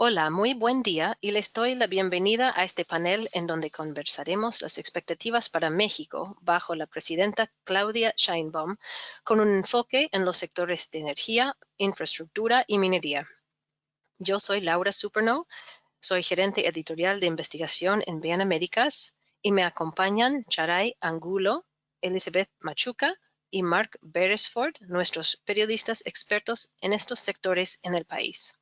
Hola, muy buen día y les doy la bienvenida a este panel en donde conversaremos las expectativas para México bajo la presidenta Claudia Sheinbaum con un enfoque en los sectores de energía, infraestructura y minería. Yo soy Laura Superno, soy gerente editorial de investigación en BN Américas y me acompañan Charay Angulo, Elizabeth Machuca y Mark Beresford, nuestros periodistas expertos en estos sectores en el país.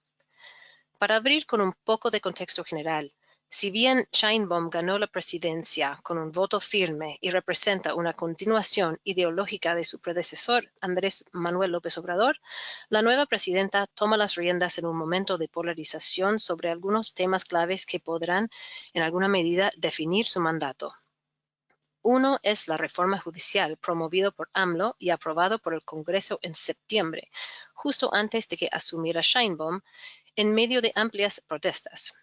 Para abrir con un poco de contexto general, si bien Sheinbaum ganó la presidencia con un voto firme y representa una continuación ideológica de su predecesor, Andrés Manuel López Obrador, la nueva presidenta toma las riendas en un momento de polarización sobre algunos temas claves que podrán, en alguna medida, definir su mandato. Uno es la reforma judicial promovido por AMLO y aprobado por el Congreso en septiembre, justo antes de que asumiera Sheinbaum, en medio de amplias protestas.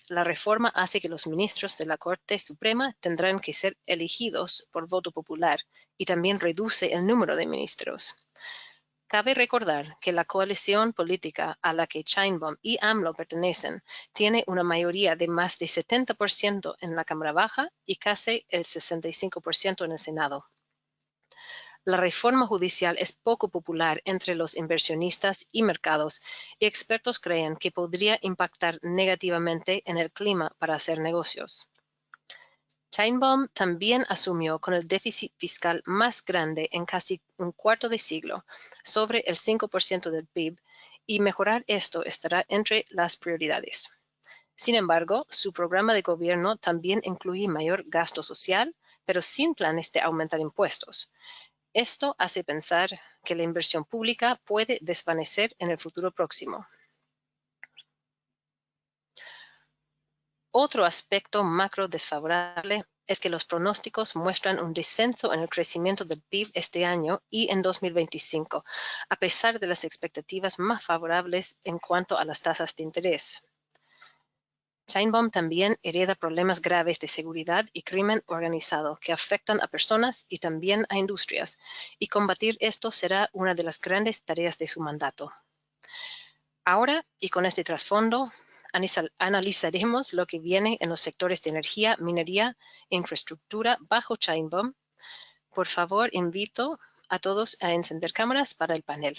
La reforma hace que los ministros de la Corte Suprema tendrán que ser elegidos por voto popular y también reduce el número de ministros. Cabe recordar que la coalición política a la que Sheinbaum y AMLO pertenecen tiene una mayoría de más de 70% en la Cámara Baja y casi el 65% en el Senado. La reforma judicial es poco popular entre los inversionistas y mercados, y expertos creen que podría impactar negativamente en el clima para hacer negocios. Sheinbaum también asumió con el déficit fiscal más grande en casi un cuarto de siglo, sobre el 5% del PIB, y mejorar esto estará entre las prioridades. Sin embargo, su programa de gobierno también incluye mayor gasto social, pero sin planes de aumentar impuestos. Esto hace pensar que la inversión pública puede desvanecer en el futuro próximo. Otro aspecto macro desfavorable es que los pronósticos muestran un descenso en el crecimiento del PIB este año y en 2025, a pesar de las expectativas más favorables en cuanto a las tasas de interés. Sheinbaum también hereda problemas graves de seguridad y crimen organizado que afectan a personas y también a industrias, y combatir esto será una de las grandes tareas de su mandato. Ahora, y con este trasfondo, analizaremos lo que viene en los sectores de energía, minería e infraestructura bajo Sheinbaum. Por favor, invito a todos a encender cámaras para el panel.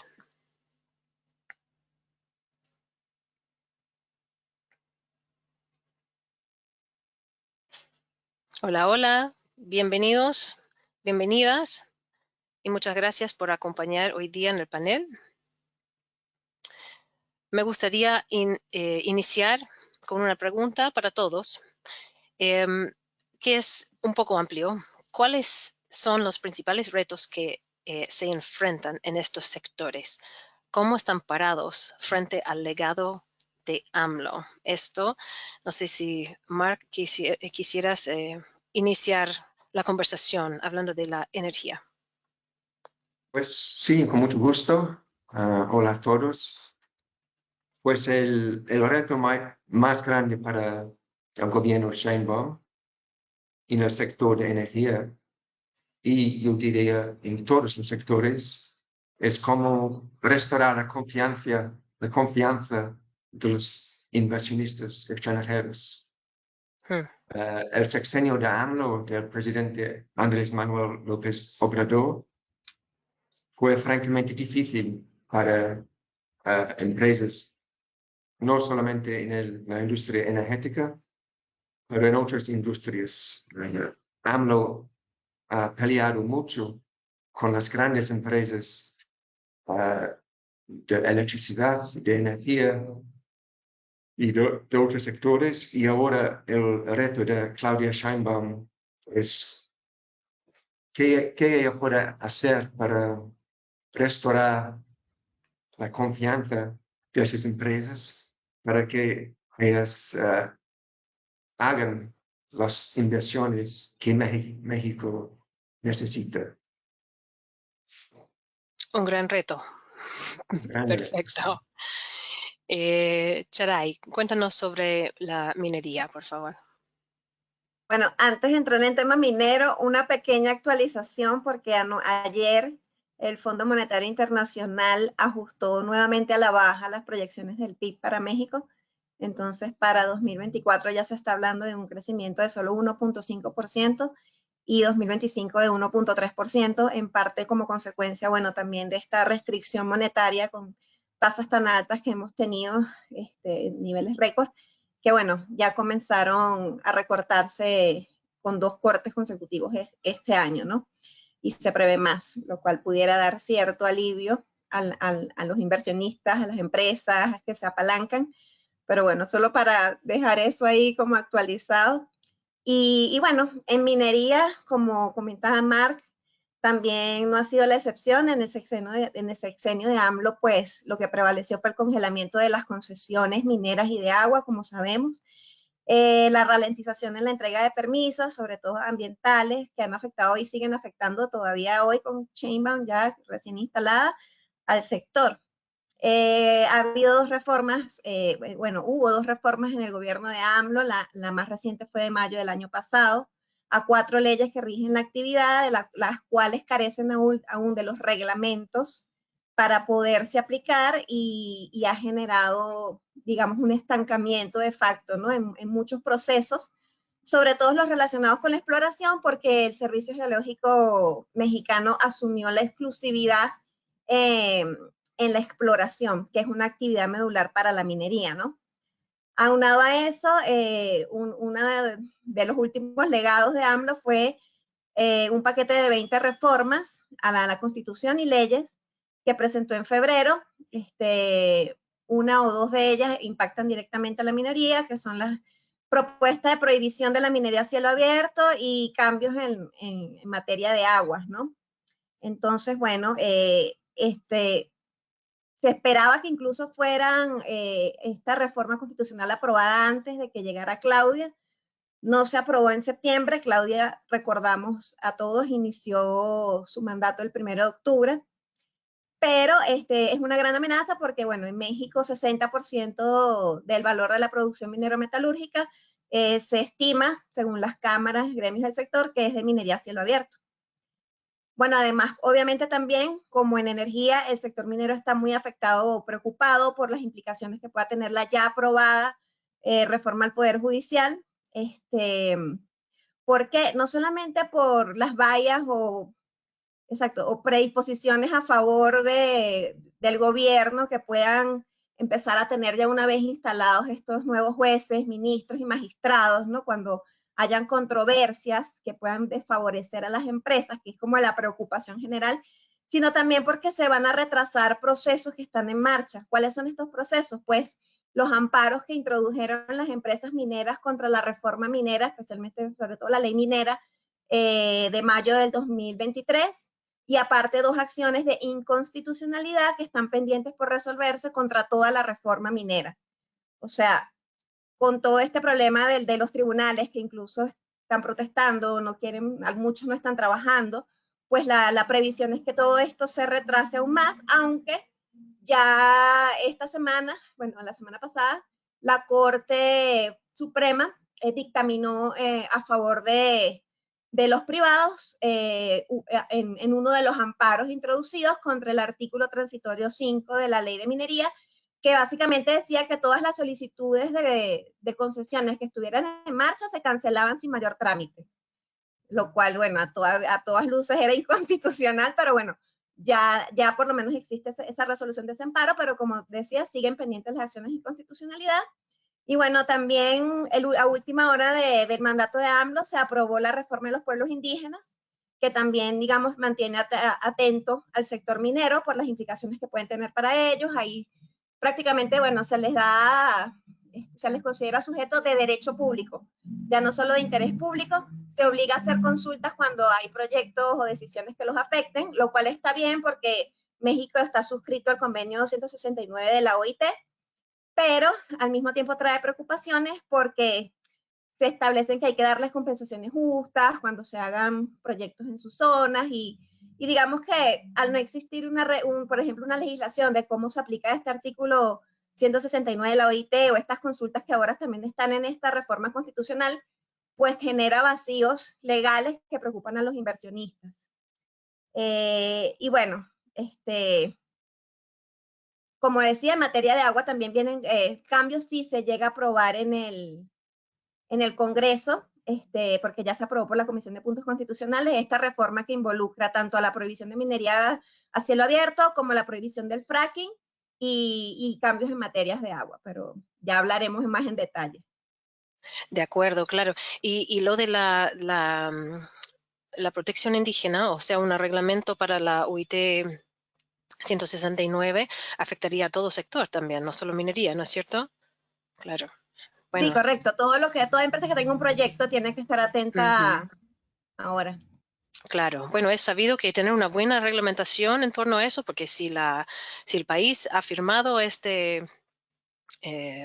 Hola, hola, bienvenidos, bienvenidas, y muchas gracias por acompañar hoy día en el panel. Me gustaría iniciar con una pregunta para todos, que es un poco amplio. ¿Cuáles son los principales retos que se enfrentan en estos sectores? ¿Cómo están parados frente al legado de AMLO? Esto, no sé si Mark quisieras iniciar la conversación hablando de la energía. Pues sí, con mucho gusto. Hola a todos. Pues el reto más grande para el gobierno Sheinbaum en el sector de energía, y yo diría en todos los sectores, es cómo restaurar la confianza de los inversionistas extranjeros. El sexenio de AMLO, del presidente Andrés Manuel López Obrador, fue francamente difícil para empresas, no solamente en la industria energética, pero en otras industrias. AMLO ha peleado mucho con las grandes empresas de electricidad, de energía y de otros sectores, y ahora el reto de Claudia Sheinbaum es qué ella puede hacer para restaurar la confianza de esas empresas para que ellas hagan las inversiones que México necesita. Un gran reto. Perfecto. Charay, cuéntanos sobre la minería, por favor. Bueno, antes de entrar en el tema minero, una pequeña actualización porque ayer el Fondo Monetario Internacional ajustó nuevamente a la baja las proyecciones del PIB para México Entonces, para 2024 ya se está hablando de un crecimiento de solo 1.5% y 2025 de 1.3%, en parte como consecuencia, bueno, también de esta restricción monetaria con tasas tan altas que hemos tenido, niveles récord, que bueno, ya comenzaron a recortarse con 2 cortes consecutivos este año, ¿no? Y se prevé más, lo cual pudiera dar cierto alivio a los inversionistas, a las empresas que se apalancan, pero bueno, solo para dejar eso ahí como actualizado. Y bueno, en minería, como comentaba Mark, también no ha sido la excepción. En el sexenio de AMLO, pues lo que prevaleció fue el congelamiento de las concesiones mineras y de agua, como sabemos. La ralentización en la entrega de permisos, sobre todo ambientales, que han afectado y siguen afectando todavía hoy con Sheinbaum ya recién instalada al sector. Ha habido 2 reformas, hubo 2 reformas en el gobierno de AMLO, la más reciente fue de mayo del año pasado, a 4 leyes que rigen la actividad, de las cuales carecen aún de los reglamentos para poderse aplicar y ha generado, digamos, un estancamiento de facto, ¿no? En muchos procesos, sobre todo los relacionados con la exploración, porque el Servicio Geológico Mexicano asumió la exclusividad en la exploración, que es una actividad medular para la minería, ¿no? Aunado a eso, uno de los últimos legados de AMLO fue un paquete de 20 reformas a la Constitución y leyes que presentó en febrero. Una o 2 de ellas impactan directamente a la minería, que son las propuestas de prohibición de la minería a cielo abierto y cambios en materia de aguas, ¿no? Entonces, bueno, se esperaba que incluso fueran esta reforma constitucional aprobada antes de que llegara Claudia. No se aprobó en septiembre. Claudia, recordamos a todos, inició su mandato el 1 de octubre. Pero es una gran amenaza porque, bueno, en México 60% del valor de la producción minero-metalúrgica se estima, según las cámaras, gremios del sector, que es de minería a cielo abierto. Bueno, además, obviamente también, como en energía, el sector minero está muy afectado o preocupado por las implicaciones que pueda tener la ya aprobada reforma al Poder Judicial. Porque no solamente por las vallas o predisposiciones a favor del gobierno que puedan empezar a tener ya una vez instalados estos nuevos jueces, ministros y magistrados, ¿no? Cuando hayan controversias que puedan desfavorecer a las empresas, que es como la preocupación general, sino también porque se van a retrasar procesos que están en marcha. ¿Cuáles son estos procesos? Pues los amparos que introdujeron las empresas mineras contra la reforma minera, especialmente, sobre todo la ley minera, de mayo del 2023, y aparte 2 acciones de inconstitucionalidad que están pendientes por resolverse contra toda la reforma minera. O sea, con todo este problema de los tribunales que incluso están protestando, no quieren, muchos no están trabajando, pues la previsión es que todo esto se retrase aún más, aunque ya esta semana, bueno, la semana pasada, la Corte Suprema dictaminó a favor de los privados en uno de los amparos introducidos contra el artículo transitorio 5 de la Ley de Minería, que básicamente decía que todas las solicitudes de concesiones que estuvieran en marcha se cancelaban sin mayor trámite, lo cual, bueno, a todas luces era inconstitucional, pero bueno, ya por lo menos existe esa resolución de ese amparo, pero como decía, siguen pendientes las acciones de inconstitucionalidad. Y bueno, también a última hora del mandato de AMLO se aprobó la reforma de los pueblos indígenas, que también, digamos, mantiene atento al sector minero por las implicaciones que pueden tener para ellos. Ahí prácticamente, bueno, se les considera sujetos de derecho público, ya no solo de interés público, se obliga a hacer consultas cuando hay proyectos o decisiones que los afecten, lo cual está bien porque México está suscrito al convenio 269 de la OIT, pero al mismo tiempo trae preocupaciones porque se establecen que hay que darles compensaciones justas cuando se hagan proyectos en sus zonas y digamos que al no existir por ejemplo, una legislación de cómo se aplica este artículo 169 de la OIT o estas consultas que ahora también están en esta reforma constitucional, pues genera vacíos legales que preocupan a los inversionistas. Y bueno, como decía, en materia de agua también vienen cambios si se llega a aprobar en el Congreso, porque ya se aprobó por la Comisión de Puntos Constitucionales, esta reforma que involucra tanto a la prohibición de minería a cielo abierto como la prohibición del fracking y cambios en materias de agua, pero ya hablaremos más en detalle. De acuerdo, claro. Y lo de la protección indígena, o sea, un reglamento para la UIT 169 afectaría a todo sector también, no solo minería, ¿no es cierto? Claro. Bueno. Sí, correcto. Toda empresa que tenga un proyecto tiene que estar atenta ahora. Claro. Bueno, es sabido que tener una buena reglamentación en torno a eso, porque si el país ha firmado este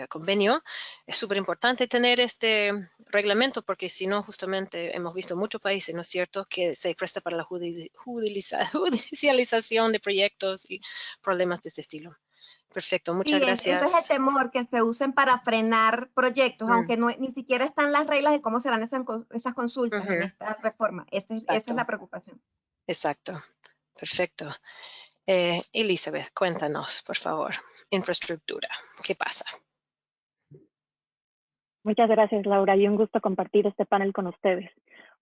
convenio, es súper importante tener este reglamento, porque si no, justamente hemos visto muchos países, ¿no es cierto?, que se presta para la judicialización de proyectos y problemas de este estilo. Perfecto, muchas gracias. Ese es el temor, que se usen para frenar proyectos, aunque ni siquiera están las reglas de cómo serán esas consultas en esta reforma. Esa es la preocupación. Exacto, perfecto. Elizabeth, cuéntanos, por favor, infraestructura, ¿qué pasa? Muchas gracias, Laura, y un gusto compartir este panel con ustedes.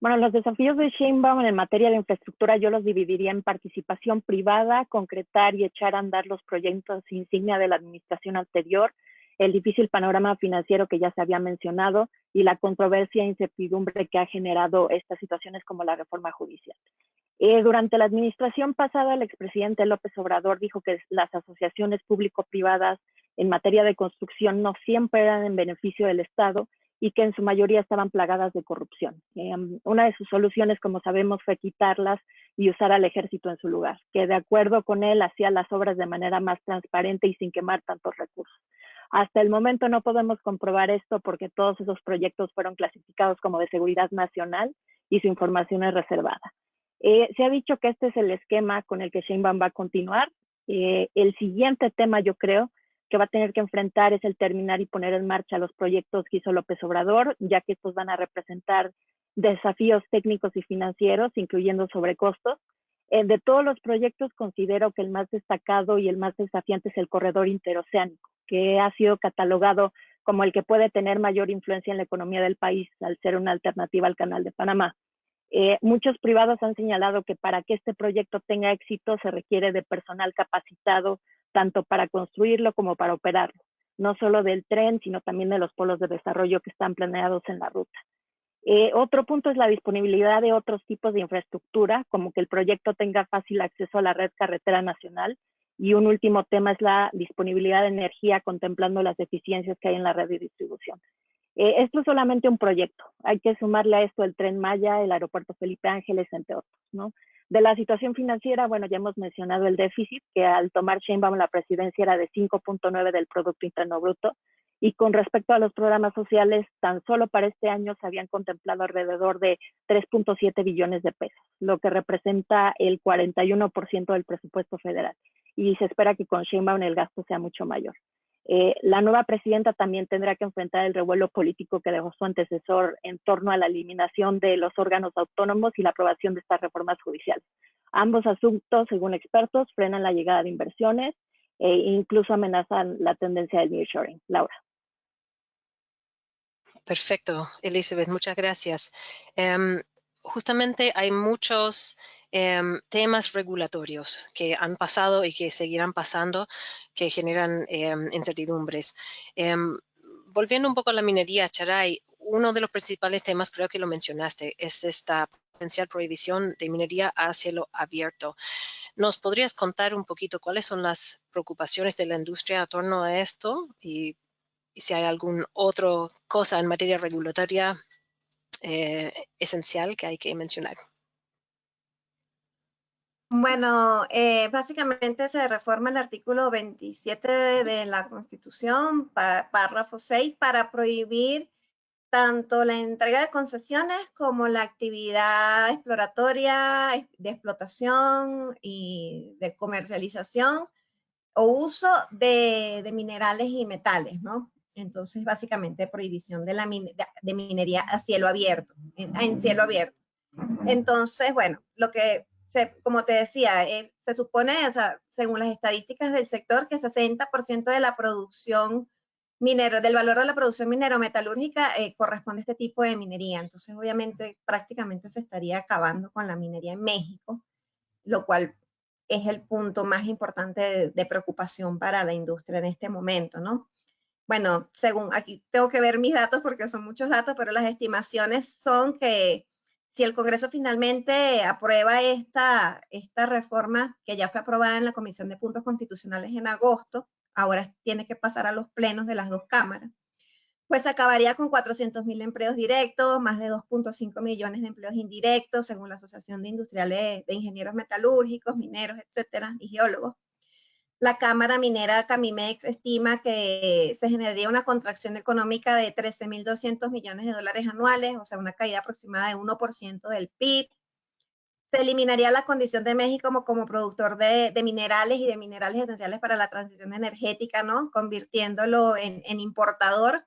Bueno, los desafíos de Sheinbaum en materia de infraestructura yo los dividiría en participación privada, concretar y echar a andar los proyectos insignia de la administración anterior, el difícil panorama financiero que ya se había mencionado y la controversia e incertidumbre que ha generado estas situaciones como la reforma judicial. Durante la administración pasada, el expresidente López Obrador dijo que las asociaciones público-privadas en materia de construcción no siempre eran en beneficio del Estado y que en su mayoría estaban plagadas de corrupción. Una de sus soluciones, como sabemos, fue quitarlas y usar al ejército en su lugar, que de acuerdo con él hacía las obras de manera más transparente y sin quemar tantos recursos. Hasta el momento no podemos comprobar esto porque todos esos proyectos fueron clasificados como de seguridad nacional y su información es reservada. Se ha dicho que este es el esquema con el que Sheinbaum va a continuar. El siguiente tema, yo creo, que va a tener que enfrentar es el terminar y poner en marcha los proyectos que hizo López Obrador, ya que estos van a representar desafíos técnicos y financieros, incluyendo sobrecostos. De todos los proyectos, considero que el más destacado y el más desafiante es el corredor interoceánico, que ha sido catalogado como el que puede tener mayor influencia en la economía del país, al ser una alternativa al Canal de Panamá. Muchos privados han señalado que para que este proyecto tenga éxito se requiere de personal capacitado, tanto para construirlo como para operarlo, no solo del tren, sino también de los polos de desarrollo que están planeados en la ruta. Otro punto es la disponibilidad de otros tipos de infraestructura, como que el proyecto tenga fácil acceso a la red carretera nacional. Y un último tema es la disponibilidad de energía, contemplando las deficiencias que hay en la red de distribución. Esto es solamente un proyecto. Hay que sumarle a esto el Tren Maya, el aeropuerto Felipe Ángeles, entre otros, ¿no? De la situación financiera, bueno, ya hemos mencionado el déficit, que al tomar Sheinbaum la presidencia era de 5.9 del Producto Interno Bruto. Y con respecto a los programas sociales, tan solo para este año se habían contemplado alrededor de 3.7 billones de pesos, lo que representa el 41% del presupuesto federal. Y se espera que con Sheinbaum el gasto sea mucho mayor. La nueva presidenta también tendrá que enfrentar el revuelo político que dejó su antecesor en torno a la eliminación de los órganos autónomos y la aprobación de estas reformas judiciales. Ambos asuntos, según expertos, frenan la llegada de inversiones e incluso amenazan la tendencia del nearshoring. Laura. Perfecto, Elizabeth, muchas gracias. Justamente hay muchos temas regulatorios que han pasado y que seguirán pasando, que generan incertidumbres. Volviendo un poco a la minería, Charay, uno de los principales temas, creo que lo mencionaste, es esta potencial prohibición de minería a cielo abierto. ¿Nos podrías contar un poquito cuáles son las preocupaciones de la industria en torno a esto y si hay alguna otra cosa en materia regulatoria esencial que hay que mencionar? Bueno, básicamente se reforma el artículo 27 de la Constitución, párrafo 6, para prohibir tanto la entrega de concesiones como la actividad exploratoria, de explotación y de comercialización o uso de minerales y metales, ¿no? Entonces, básicamente, prohibición de minería a cielo abierto, en cielo abierto. Entonces, bueno, lo que como te decía, se supone, o sea, según las estadísticas del sector, que 60% de la producción del valor de la producción minero-metalúrgica corresponde a este tipo de minería. Entonces, obviamente, prácticamente se estaría acabando con la minería en México, lo cual es el punto más importante de preocupación para la industria en este momento, ¿no? Bueno, según aquí tengo que ver mis datos porque son muchos datos, pero las estimaciones son que si el Congreso finalmente aprueba esta reforma que ya fue aprobada en la Comisión de Puntos Constitucionales en agosto, ahora tiene que pasar a los plenos de las dos cámaras, pues acabaría con 400.000 empleos directos, más de 2.5 millones de empleos indirectos, según la Asociación de Industriales de Ingenieros Metalúrgicos, Mineros, etcétera, y geólogos. La Cámara Minera Camimex estima que se generaría una contracción económica de 13.200 millones de dólares anuales, o sea, una caída aproximada de 1% del PIB. Se eliminaría la condición de México como productor de minerales y de minerales esenciales para la transición energética, ¿no? Convirtiéndolo en importador.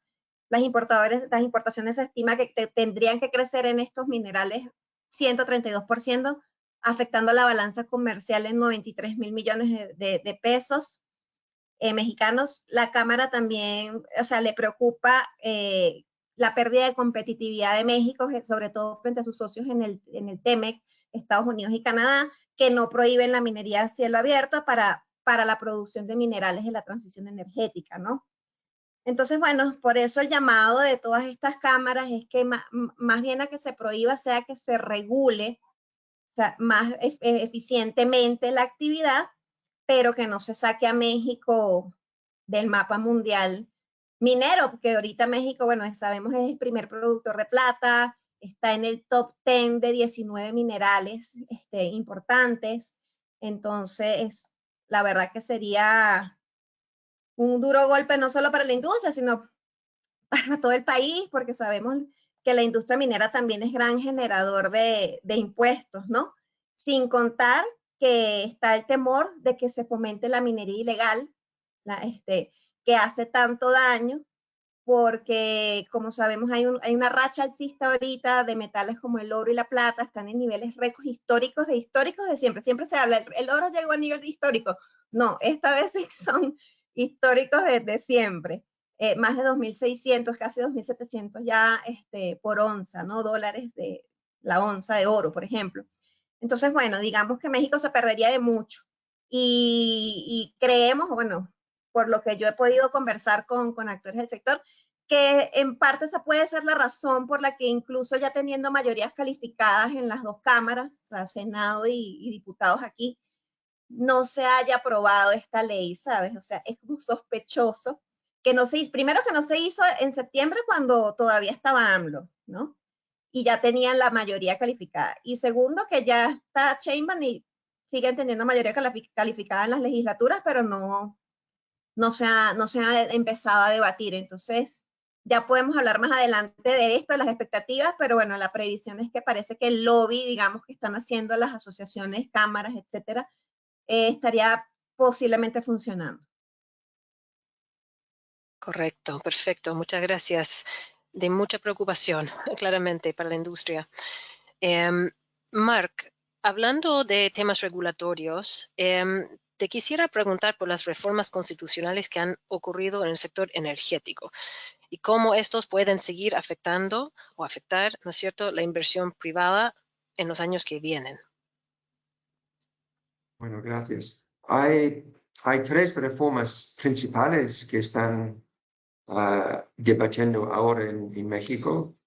Las importaciones se estima que tendrían que crecer en estos minerales 132%, afectando la balanza comercial en 93.000 millones de pesos mexicanos. La Cámara también, o sea, le preocupa la pérdida de competitividad de México, sobre todo frente a sus socios en el TEMEC, Estados Unidos y Canadá, que no prohíben la minería a cielo abierto para la producción de minerales en la transición energética, ¿no? Entonces, bueno, por eso el llamado de todas estas cámaras es que más bien a que se prohíba sea que se regule, o sea, más eficientemente la actividad, pero que no se saque a México del mapa mundial minero, porque ahorita México, bueno, sabemos es el primer productor de plata, está en el top 10 de 19 minerales importantes, entonces la verdad que sería un duro golpe no solo para la industria, sino para todo el país, porque sabemos que la industria minera también es gran generador de impuestos, ¿no? Sin contar que está el temor de que se fomente la minería ilegal, que hace tanto daño, porque como sabemos hay una racha alcista ahorita de metales como el oro y la plata, están en niveles récords históricos de siempre. Siempre se habla, el oro llegó a nivel histórico. No, esta vez sí son históricos de siempre. Más de 2.600, casi 2.700 ya por onza, ¿no? Dólares de la onza de oro, por ejemplo. Entonces, bueno, digamos que México se perdería de mucho. Y creemos, bueno, por lo que yo he podido conversar con actores del sector, que en parte esa puede ser la razón por la que incluso ya teniendo mayorías calificadas en las dos cámaras, o sea, Senado y diputados aquí, no se haya aprobado esta ley, ¿sabes? O sea, es como sospechoso que no se hizo, primero que no se hizo en septiembre cuando todavía estaba AMLO, ¿no? Y ya tenían la mayoría calificada. Y segundo, que ya está Sheinbaum y siguen teniendo mayoría calificada en las legislaturas, pero no se ha empezado a debatir. Entonces, ya podemos hablar más adelante de esto, de las expectativas, pero bueno, la previsión es que parece que el lobby, digamos, que están haciendo las asociaciones, cámaras, etcétera, estaría posiblemente funcionando. Correcto, perfecto. Muchas gracias. De mucha preocupación, claramente, para la industria. Mark, hablando de temas regulatorios, te quisiera preguntar por las reformas constitucionales que han ocurrido en el sector energético y cómo estos pueden seguir afectando o afectar, ¿no es cierto?, la inversión privada en los años que vienen. Bueno, gracias. Hay tres reformas principales que están debatiendo ahora en México.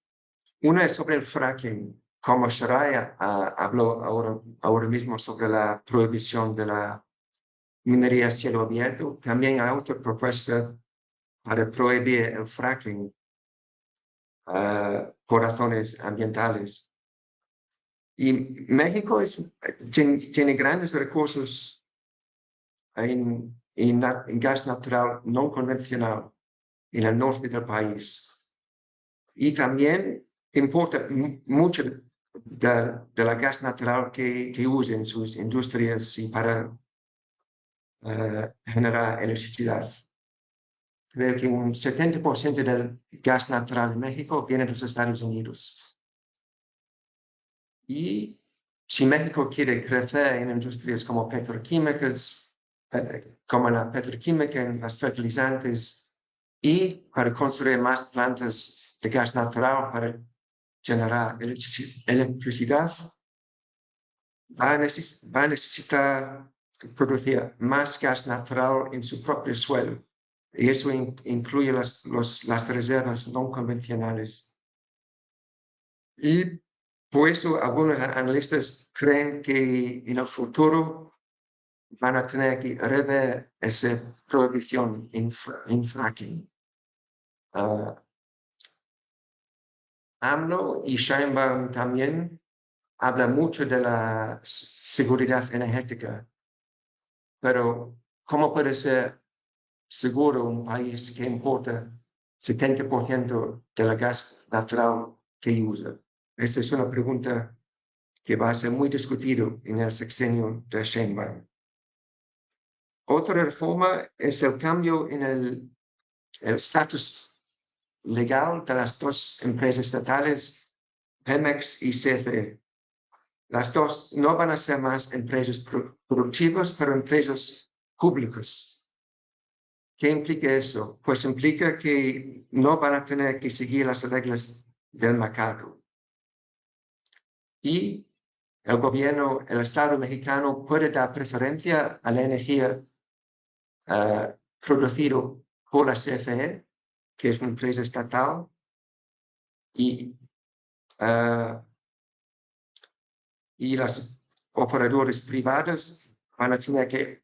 Una es sobre el fracking. Como Soraya habló ahora mismo sobre la prohibición de la minería a cielo abierto, también hay otra propuesta para prohibir el fracking por razones ambientales. Y México tiene grandes recursos en gas natural no convencional en el norte del país. Y también importa mucho de la gas natural que usa en sus industrias y para generar electricidad. Creo que un 70% del gas natural en México viene de los Estados Unidos. Y si México quiere crecer en industrias como petroquímicas, como la petroquímica, en las fertilizantes, y para construir más plantas de gas natural para generar electricidad, va a necesitar producir más gas natural en su propio suelo. Y eso incluye las reservas no convencionales. Y por eso algunos analistas creen que en el futuro van a tener que rever esa prohibición en fracking. AMLO y Sheinbaum también hablan mucho de la seguridad energética, pero ¿cómo puede ser seguro un país que importa 70% del gas natural que usa? Esa es una pregunta que va a ser muy discutido en el sexenio de Sheinbaum. Otra reforma es el cambio en el estatus legal de las dos empresas estatales, Pemex y CFE. Las dos no van a ser más empresas productivas, pero empresas públicas. ¿Qué implica eso? Pues implica que no van a tener que seguir las reglas del mercado. Y el gobierno, el Estado mexicano puede dar preferencia a la energía producida por la CFE, que es una empresa estatal, y las operadoras privadas van a tener que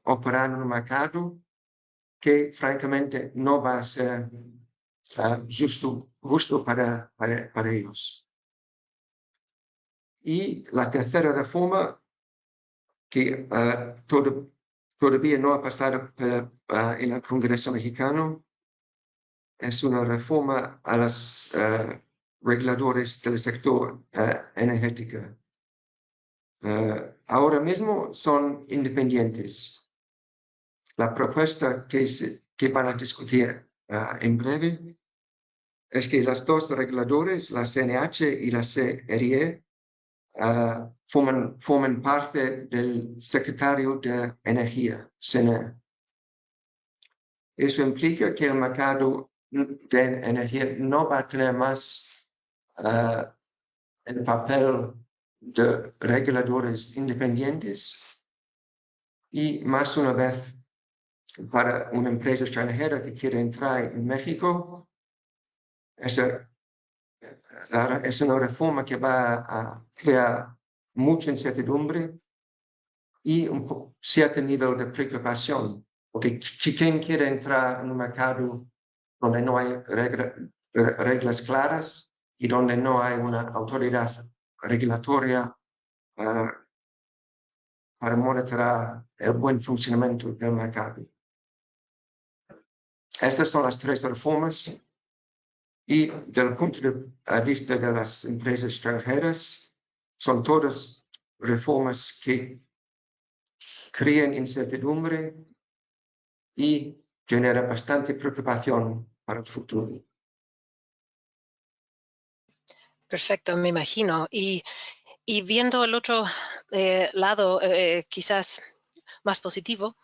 operar en un mercado que francamente no va a ser justo para ellos. Y la tercera reforma, que todavía no ha pasado en el Congreso mexicano, es una reforma a los reguladores del sector energético. Ahora mismo son independientes. La propuesta que van a discutir en breve es que los dos reguladores, la CNH y la CRE, forman parte del secretario de Energía, CNE. Eso implica que el mercado de energía no va a tener más el papel de reguladores independientes, y más una vez, para una empresa extranjera que quiere entrar en México, es una reforma que va a crear mucha incertidumbre y un cierto nivel de preocupación, porque quien quiere entrar en un mercado donde no hay reglas claras y donde no hay una autoridad regulatoria para monitorar el buen funcionamiento del mercado. Estas son las tres reformas, y desde el punto de vista de las empresas extranjeras, son todas reformas que crean incertidumbre y generan bastante preocupación para el futuro. Perfecto, me imagino. Y viendo el otro lado, quizás más positivo,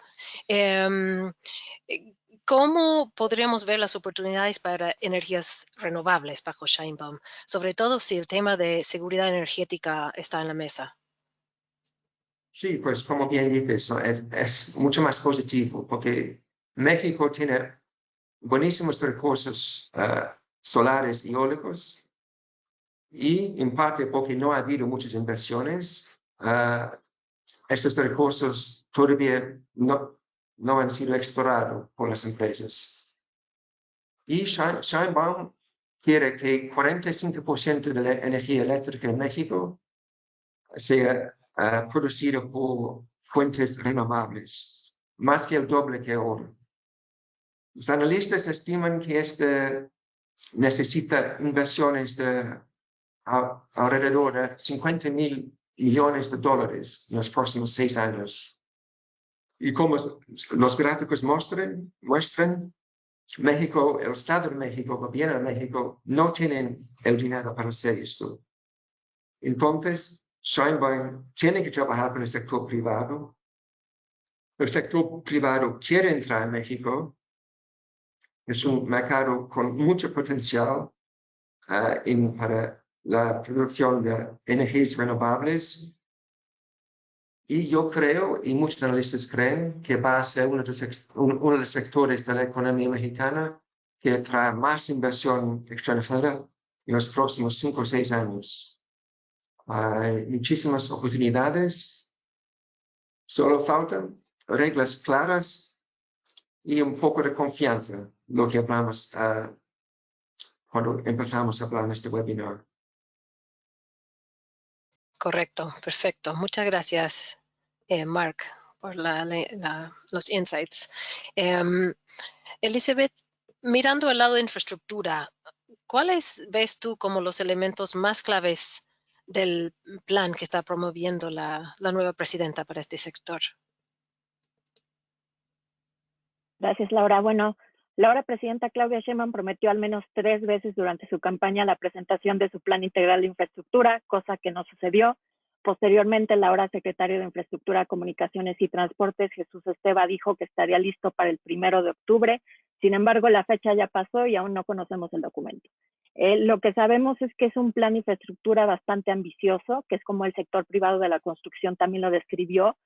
¿cómo podríamos ver las oportunidades para energías renovables bajo Sheinbaum? Sobre todo si el tema de seguridad energética está en la mesa. Sí, pues como bien dices, es mucho más positivo, porque México tiene buenísimos recursos solares y eólicos, y en parte porque no ha habido muchas inversiones, estos recursos todavía no han sido explorados por las empresas. Y Sheinbaum quiere que 45% de la energía eléctrica en México sea producida por fuentes renovables, más que el doble que ahora. Los analistas estiman que necesita inversiones de alrededor de $50,000 millones en los próximos 6 años. Y como los gráficos muestran, México, el Estado de México, el gobierno de México, no tienen el dinero para hacer esto. Entonces, Sheinbaum tiene que trabajar con el sector privado. El sector privado quiere entrar en México. Es un mercado con mucho potencial para la producción de energías renovables. Y yo creo, y muchos analistas creen, que va a ser uno de los sectores de la economía mexicana que trae más inversión extranjera en los próximos 5 o 6 años. Hay muchísimas oportunidades, solo faltan reglas claras y un poco de confianza, lo que hablamos cuando empezamos a hablar en este webinar. Correcto, perfecto. Muchas gracias, Mark, por los insights. Elizabeth, mirando el lado de infraestructura, ¿cuáles ves tú como los elementos más claves del plan que está promoviendo la nueva presidenta para este sector? Gracias, Laura. Bueno, la ahora presidenta Claudia Sheinbaum prometió al menos 3 veces durante su campaña la presentación de su plan integral de infraestructura, cosa que no sucedió. Posteriormente, la ahora secretario de Infraestructura, Comunicaciones y Transportes, Jesús Esteva, dijo que estaría listo para el 1 de octubre. Sin embargo, la fecha ya pasó y aún no conocemos el documento. Lo que sabemos es que es un plan de infraestructura bastante ambicioso, que es como el sector privado de la construcción también lo describió.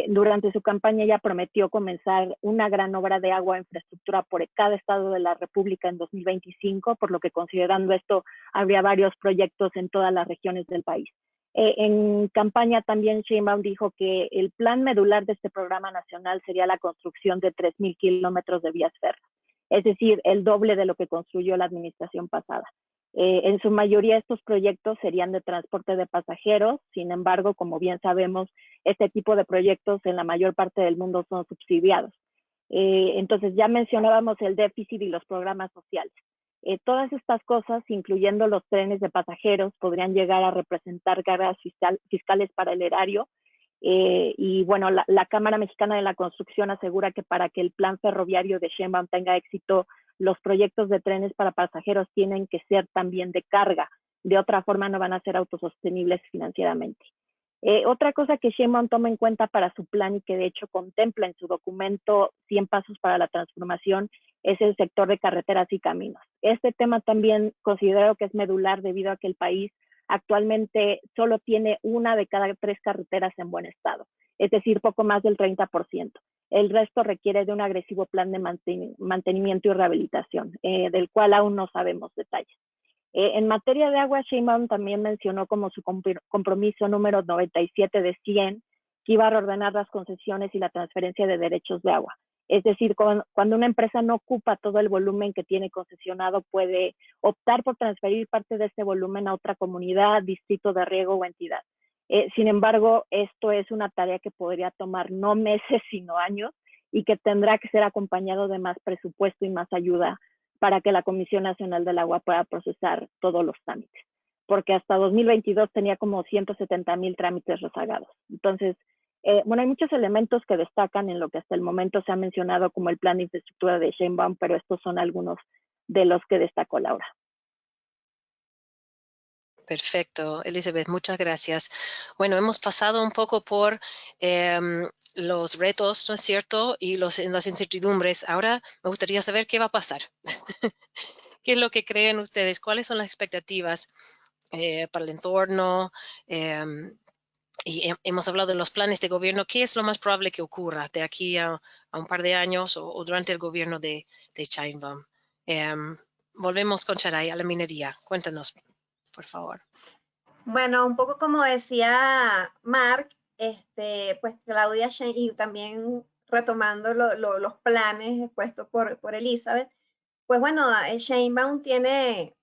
Durante su campaña ella prometió comenzar una gran obra de agua e infraestructura por cada estado de la República en 2025, por lo que considerando esto habría varios proyectos en todas las regiones del país. En campaña también Sheinbaum dijo que el plan medular de este programa nacional sería la construcción de 3,000 kilómetros de vías férreas, es decir, el doble de lo que construyó la administración pasada. En su mayoría estos proyectos serían de transporte de pasajeros, sin embargo, como bien sabemos, este tipo de proyectos en la mayor parte del mundo son subsidiados. Entonces ya mencionábamos el déficit y los programas sociales. Todas estas cosas, incluyendo los trenes de pasajeros, podrían llegar a representar cargas fiscales para el erario. Y bueno, la Cámara Mexicana de la Construcción asegura que para que el plan ferroviario de Sheinbaum tenga éxito, los proyectos de trenes para pasajeros tienen que ser también de carga. De otra forma no van a ser autosostenibles financieramente. Otra cosa que Sheinbaum toma en cuenta para su plan y que de hecho contempla en su documento 100 pasos para la transformación es el sector de carreteras y caminos. Este tema también considero que es medular debido a que el país actualmente solo tiene 1 de cada 3 carreteras en buen estado, es decir, poco más del 30%. El resto requiere de un agresivo plan de mantenimiento y rehabilitación, del cual aún no sabemos detalles. En materia de agua, Sheinbaum también mencionó como su compromiso número 97 de 100 que iba a reordenar las concesiones y la transferencia de derechos de agua. Es decir, cuando una empresa no ocupa todo el volumen que tiene concesionado, puede optar por transferir parte de ese volumen a otra comunidad, distrito de riego o entidad. Sin embargo, esto es una tarea que podría tomar no meses, sino años, y que tendrá que ser acompañado de más presupuesto y más ayuda para que la Comisión Nacional del Agua pueda procesar todos los trámites, porque hasta 2022 tenía como 170,000 trámites rezagados. Entonces, bueno, hay muchos elementos que destacan en lo que hasta el momento se ha mencionado como el plan de infraestructura de Sheinbaum, pero estos son algunos de los que destacó Laura. Perfecto, Elizabeth, muchas gracias. Bueno, hemos pasado un poco por los retos, ¿no es cierto? Y las incertidumbres. Ahora me gustaría saber qué va a pasar. ¿Qué es lo que creen ustedes? ¿Cuáles son las expectativas para el entorno? Y hemos hablado de los planes de gobierno. ¿Qué es lo más probable que ocurra de aquí a un par de años o durante el gobierno de Sheinbaum? Volvemos con Sharai a la minería. Cuéntanos, por favor. Bueno, un poco como decía Mark, pues Claudia Sheinbaum, y también retomando los planes expuestos por Elizabeth, pues bueno, Sheinbaum tiene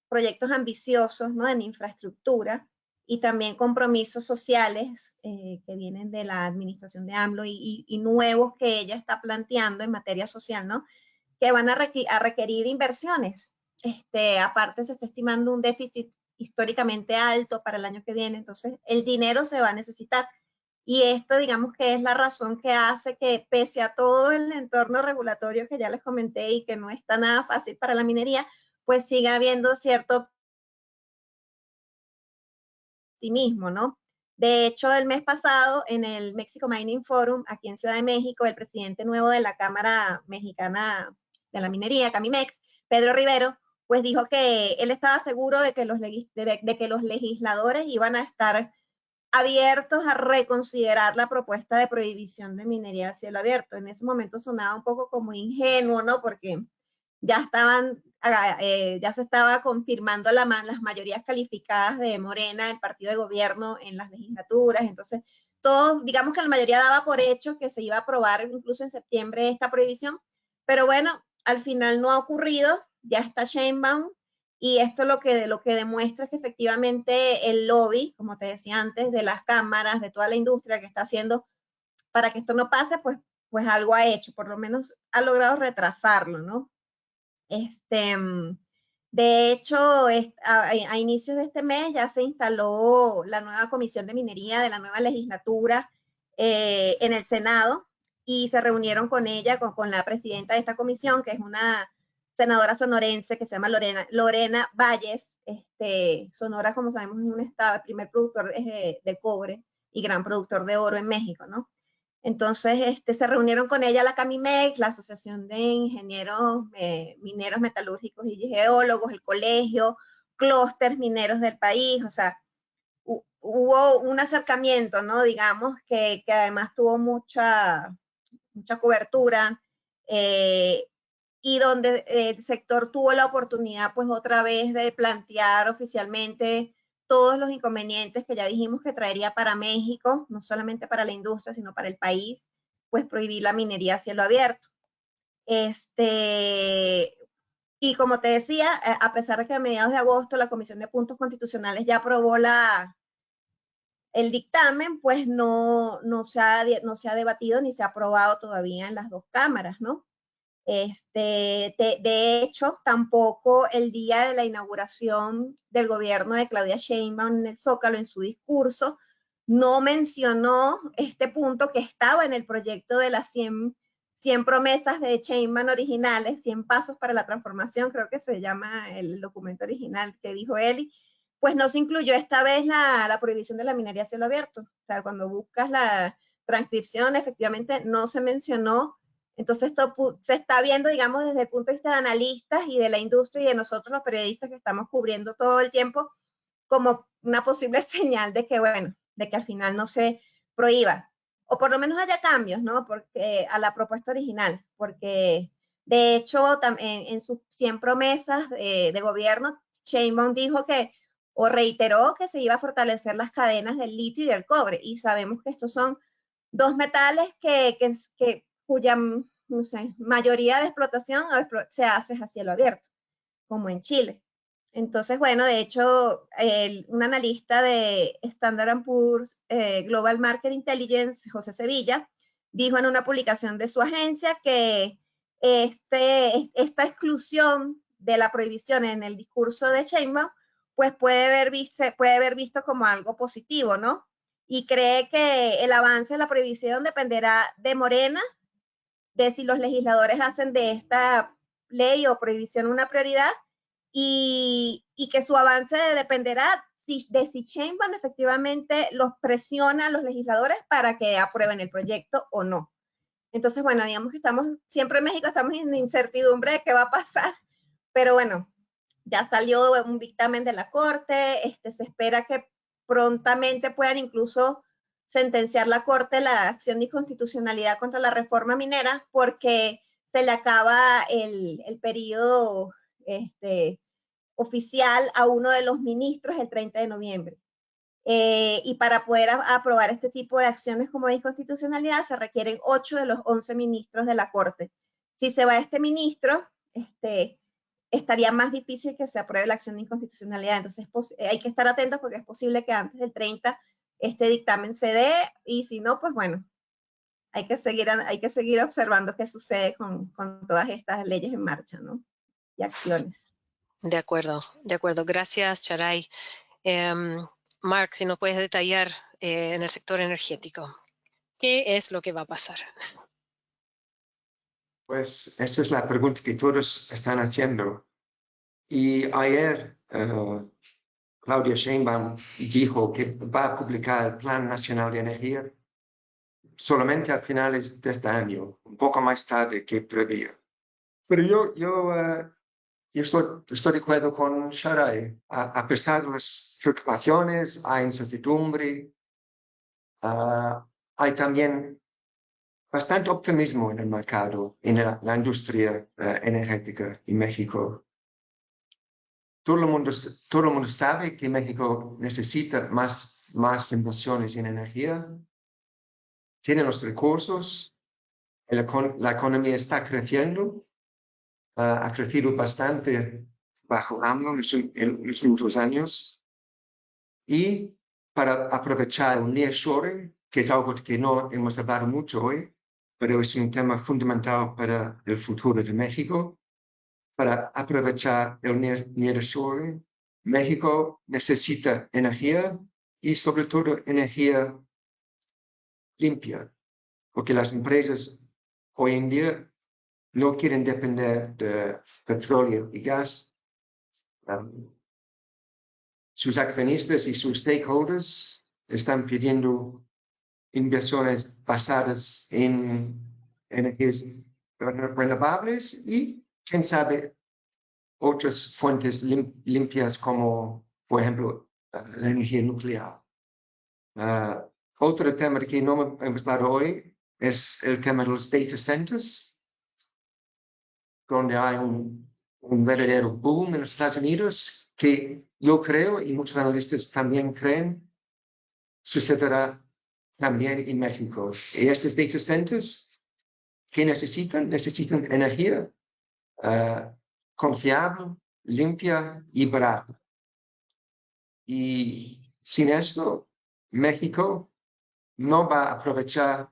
proyectos ambiciosos, ¿no?, en infraestructura y también compromisos sociales que vienen de la administración de AMLO y nuevos que ella está planteando en materia social, ¿no?, que van a requerir inversiones. Aparte se está estimando un déficit históricamente alto para el año que viene, entonces el dinero se va a necesitar. Y esto, digamos que es la razón que hace que, pese a todo el entorno regulatorio que ya les comenté y que no está nada fácil para la minería, pues siga habiendo cierto optimismo, ¿no? De hecho, el mes pasado, en el Mexico Mining Forum, aquí en Ciudad de México, el presidente nuevo de la Cámara Mexicana de la Minería, Camimex, Pedro Rivero, pues dijo que él estaba seguro de que los legisladores iban a estar abiertos a reconsiderar la propuesta de prohibición de minería a cielo abierto. En ese momento sonaba un poco como ingenuo, ¿no? Porque ya se estaba confirmando las mayorías calificadas de Morena, el partido de gobierno, en las legislaturas. Entonces, todos, digamos que la mayoría daba por hecho que se iba a aprobar incluso en septiembre esta prohibición, pero bueno, al final no ha ocurrido, ya está Sheinbaum, y esto lo que demuestra es que efectivamente el lobby, como te decía antes, de las cámaras, de toda la industria que está haciendo para que esto no pase, pues algo ha hecho, por lo menos ha logrado retrasarlo, ¿no? De hecho, a inicios de este mes ya se instaló la nueva Comisión de Minería de la nueva legislatura en el Senado, y se reunieron con ella, con la presidenta de esta comisión, que es una senadora sonorense que se llama Lorena Valles. Sonora, como sabemos, es un estado, el primer productor de cobre y gran productor de oro en México, ¿no? Entonces, se reunieron con ella la Camimex, la Asociación de Ingenieros Mineros Metalúrgicos y Geólogos, el colegio, clústeres mineros del país. O sea, hubo un acercamiento, ¿no? Digamos, que además tuvo mucha cobertura, y donde el sector tuvo la oportunidad, pues, otra vez de plantear oficialmente todos los inconvenientes que ya dijimos que traería para México, no solamente para la industria, sino para el país, pues prohibir la minería a cielo abierto. Y como te decía, a pesar de que a mediados de agosto la Comisión de Puntos Constitucionales ya aprobó el dictamen, pues no se ha debatido ni se ha aprobado todavía en las dos cámaras, ¿no? De hecho, tampoco el día de la inauguración del gobierno de Claudia Sheinbaum en el Zócalo, en su discurso, no mencionó este punto que estaba en el proyecto de las 100 promesas de Sheinbaum originales, 100 pasos para la transformación, creo que se llama el documento original que dijo él. Pues no se incluyó esta vez la prohibición de la minería a cielo abierto. O sea, cuando buscas la transcripción, efectivamente no se mencionó. Entonces, esto se está viendo, digamos, desde el punto de vista de analistas y de la industria y de nosotros los periodistas que estamos cubriendo todo el tiempo, como una posible señal de que, bueno, de que al final no se prohíba, o por lo menos haya cambios, ¿no? Porque a la propuesta original, porque de hecho en sus 100 promesas de gobierno, Sheinbaum dijo que, o reiteró que se iba a fortalecer las cadenas del litio y del cobre, y sabemos que estos son dos metales cuya, no sé, mayoría de explotación se hace a cielo abierto, como en Chile. Entonces, bueno, de hecho, un analista de Standard & Poor's Global Market Intelligence, José Sevilla, dijo en una publicación de su agencia que esta exclusión de la prohibición en el discurso de Sheinbaum, pues puede haber visto como algo positivo, ¿no? Y cree que el avance de la prohibición dependerá de Morena, de si los legisladores hacen de esta ley o prohibición una prioridad, y que su avance dependerá de si Sheinbaum efectivamente los presiona a los legisladores para que aprueben el proyecto o no. Entonces, bueno, digamos que siempre en México estamos en incertidumbre de qué va a pasar, pero bueno, ya salió un dictamen de la Corte, se espera que prontamente puedan incluso sentenciar la Corte la acción de inconstitucionalidad contra la reforma minera, porque se le acaba el periodo oficial a uno de los ministros el 30 de noviembre. Y para poder aprobar este tipo de acciones como de inconstitucionalidad se requieren 8 de los 11 ministros de la Corte. Si se va este ministro, estaría más difícil que se apruebe la acción de inconstitucionalidad. Entonces hay que estar atentos, porque es posible que antes del 30 este dictamen se dé, y si no, pues bueno, hay que seguir observando qué sucede con todas estas leyes en marcha, ¿no? Y acciones. De acuerdo. Gracias, Charay. Mark, si nos puedes detallar en el sector energético, ¿qué es lo que va a pasar? Pues esa es la pregunta que todos están haciendo. Y ayer Claudia Sheinbaum dijo que va a publicar el Plan Nacional de Energía solamente a finales de este año, un poco más tarde que prevía. Pero yo estoy de acuerdo con Sharai. A pesar de las preocupaciones, hay incertidumbre, hay también bastante optimismo en el mercado, en la industria energética en México. Todo el mundo sabe que México necesita más inversiones en energía, tiene los recursos, la economía está creciendo, ha crecido bastante bajo AMLO en los últimos años, y para aprovechar el nearshoring, que es algo que no hemos hablado mucho hoy, pero es un tema fundamental para el futuro de México. Para aprovechar el nearshoring, México necesita energía y sobre todo energía limpia, porque las empresas hoy en día no quieren depender de petróleo y gas. Sus accionistas y sus stakeholders están pidiendo inversiones basadas en energías renovables y, quién sabe, otras fuentes limpias como, por ejemplo, la energía nuclear. Otro tema que no hemos hablado hoy es el tema de los data centers, donde hay un verdadero boom en los Estados Unidos que yo creo, y muchos analistas también creen, sucederá también en México. Y estos data centers, ¿qué necesitan? Necesitan energía confiable, limpia y barata. Y sin esto, México no va a aprovechar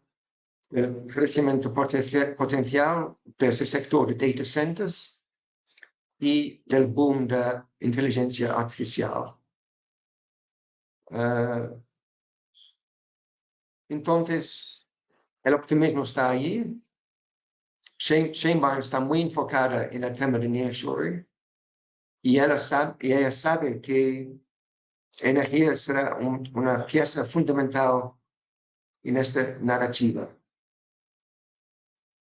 el crecimiento potencial de ese sector de data centers y del boom de inteligencia artificial. Entonces, el optimismo está allí. Sheinbaum está muy enfocada en el tema de nearshoring y ella sabe que energía será una pieza fundamental en esta narrativa.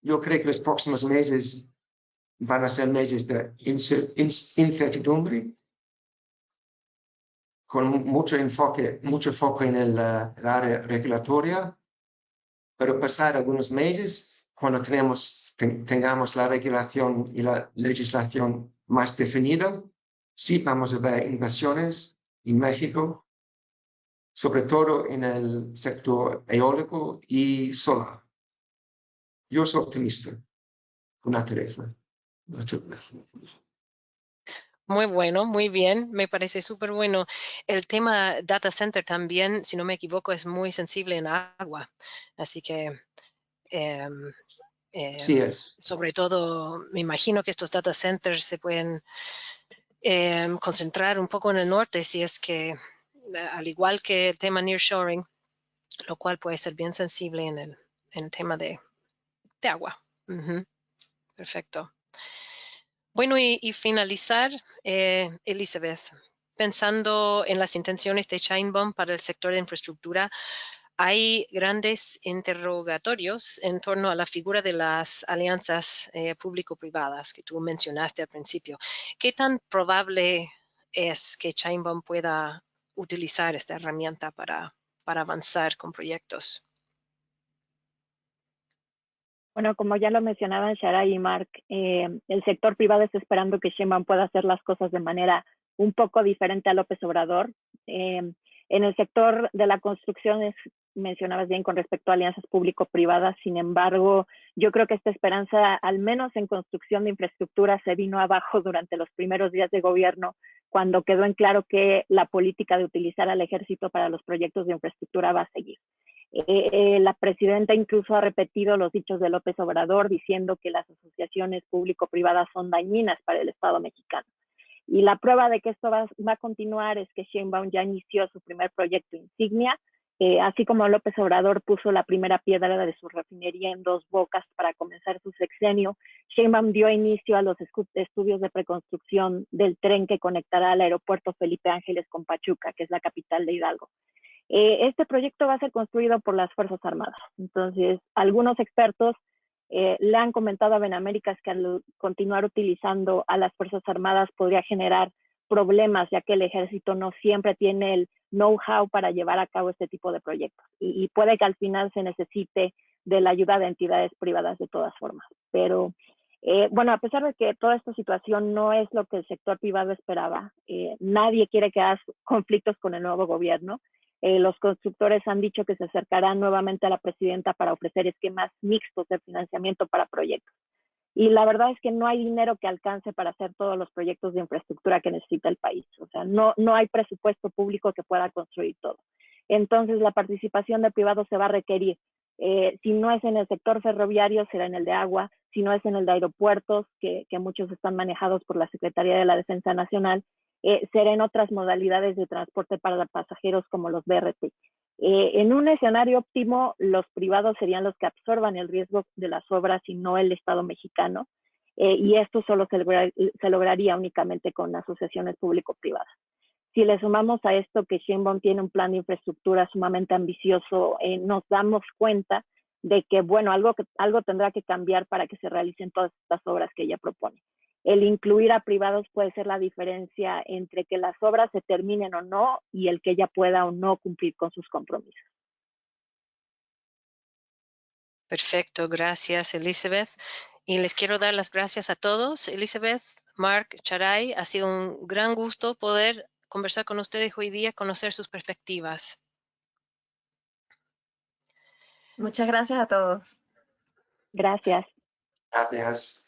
Yo creo que los próximos meses van a ser meses de incertidumbre, con mucho foco en el área regulatoria, pero pasar algunos meses, cuando tengamos la regulación y la legislación más definida, sí vamos a ver inversiones en México, sobre todo en el sector eólico y solar. Yo soy optimista con naturaleza. Muy bueno, muy bien, me parece súper bueno. El tema data center también, si no me equivoco, es muy sensible en agua, así que Sí es. sobre todo me imagino que estos data centers se pueden concentrar un poco en el norte, si es que al igual que el tema nearshoring, lo cual puede ser bien sensible en el tema de agua. Perfecto. Bueno, y finalizar, Elizabeth, pensando en las intenciones de Sheinbaum para el sector de infraestructura, hay grandes interrogatorios en torno a la figura de las alianzas público-privadas que tú mencionaste al principio. ¿Qué tan probable es que Sheinbaum pueda utilizar esta herramienta para avanzar con proyectos? Bueno, como ya lo mencionaban Sharai y Mark, el sector privado está esperando que Sheinbaum pueda hacer las cosas de manera un poco diferente a López Obrador. En el sector de la construcción mencionabas bien con respecto a alianzas público-privadas, sin embargo, yo creo que esta esperanza, al menos en construcción de infraestructura, se vino abajo durante los primeros días de gobierno, cuando quedó en claro que la política de utilizar al ejército para los proyectos de infraestructura va a seguir. La presidenta incluso ha repetido los dichos de López Obrador diciendo que las asociaciones público-privadas son dañinas para el Estado mexicano. Y la prueba de que esto va a continuar es que Sheinbaum ya inició su primer proyecto insignia, Así como López Obrador puso la primera piedra de su refinería en Dos Bocas para comenzar su sexenio, Sheinbaum dio inicio a los estudios de preconstrucción del tren que conectará al aeropuerto Felipe Ángeles con Pachuca, que es la capital de Hidalgo. Este proyecto va a ser construido por las Fuerzas Armadas. Entonces, algunos expertos le han comentado a Benaméricas que al continuar utilizando a las Fuerzas Armadas podría generar problemas, ya que el ejército no siempre tiene el know-how para llevar a cabo este tipo de proyectos. Y puede que al final se necesite de la ayuda de entidades privadas de todas formas. Pero, bueno, a pesar de que toda esta situación no es lo que el sector privado esperaba, nadie quiere que haya conflictos con el nuevo gobierno. Los constructores han dicho que se acercarán nuevamente a la presidenta para ofrecer esquemas mixtos de financiamiento para proyectos. Y la verdad es que no hay dinero que alcance para hacer todos los proyectos de infraestructura que necesita el país. O sea, no hay presupuesto público que pueda construir todo. Entonces, la participación de privados se va a requerir. Si no es en el sector ferroviario, será en el de agua. Si no es en el de aeropuertos, que muchos están manejados por la Secretaría de la Defensa Nacional, será en otras modalidades de transporte para pasajeros como los BRT. En un escenario óptimo, los privados serían los que absorban el riesgo de las obras y no el Estado mexicano, y esto solo se lograría únicamente con asociaciones público-privadas. Si le sumamos a esto que Sheinbaum tiene un plan de infraestructura sumamente ambicioso, nos damos cuenta de que, bueno, algo tendrá que cambiar para que se realicen todas estas obras que ella propone. El incluir a privados puede ser la diferencia entre que las obras se terminen o no y el que ella pueda o no cumplir con sus compromisos. Perfecto, gracias Elizabeth. Y les quiero dar las gracias a todos. Elizabeth, Mark, Charay, ha sido un gran gusto poder conversar con ustedes hoy día, conocer sus perspectivas. Muchas gracias a todos. Gracias. Gracias.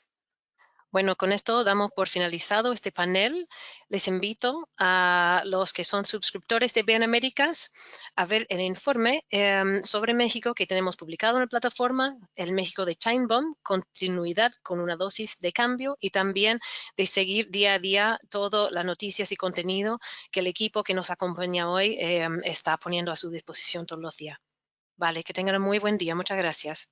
Bueno, con esto damos por finalizado este panel. Les invito a los que son suscriptores de Benaméricas a ver el informe sobre México que tenemos publicado en la plataforma, el México de Sheinbaum, continuidad con una dosis de cambio, y también de seguir día a día todas las noticias y contenido que el equipo que nos acompaña hoy está poniendo a su disposición todos los días. Vale, que tengan un muy buen día. Muchas gracias.